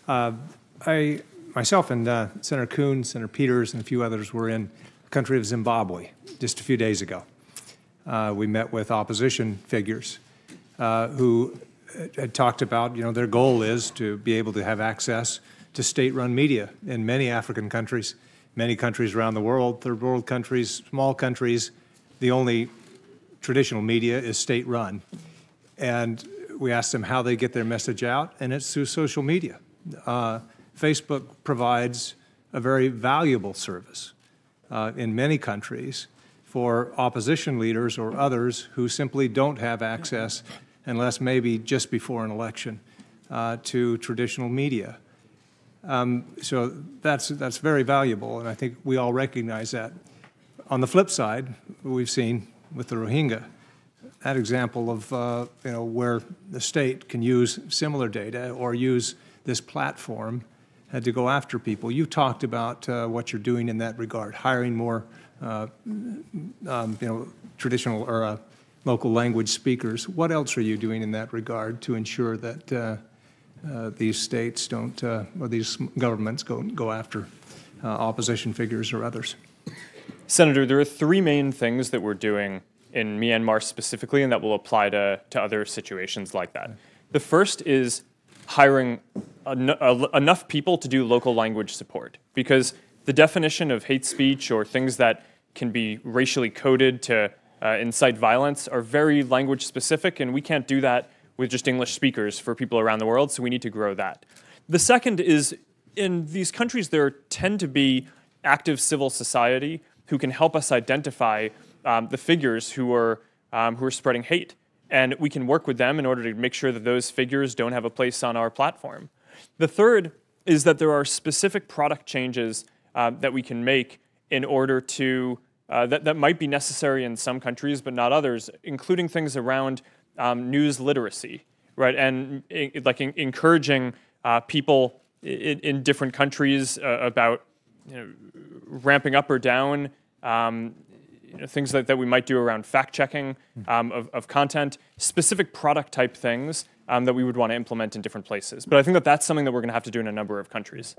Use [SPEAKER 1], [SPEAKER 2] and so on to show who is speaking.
[SPEAKER 1] Myself and Senator Kuhn, Senator Peters, and a few others were in the country of Zimbabwe just a few days ago. We met with opposition figures who had talked about, their goal is to be able to have access to state-run media in many African countries, many countries around the world, third world countries, small countries. The only traditional media is state-run. And we asked them how they get their message out, and it's through social media. Facebook provides a very valuable service in many countries for opposition leaders or others who simply don't have access, unless maybe just before an election, to traditional media. So that's very valuable, and I think we all recognize that. On the flip side, we've seen with the Rohingya, that example of where the state can use similar data or use this platform to go after people. You talked about what you're doing in that regard, hiring more traditional or local language speakers. What else are you doing in that regard to ensure that these states don't, or these governments go after opposition figures or others?
[SPEAKER 2] Senator, there are three main things that we're doing in Myanmar specifically, and that will apply to other situations like that. The first is hiring enough people to do local language support, because the definition of hate speech or things that can be racially coded to incite violence are very language specific, and we can't do that with just English speakers for people around the world, so we need to grow that. The second is, in these countries there tend to be active civil society who can help us identify the figures who are spreading hate. And we can work with them in order to make sure that those figures don't have a place on our platform. The third is that there are specific product changes that we can make in order to, that might be necessary in some countries but not others, including things around news literacy, right? And encouraging people in different countries about ramping up or down things that we might do around fact-checking of content, specific product-type things that we would want to implement in different places. But I think that that's something that we're going to have to do in a number of countries.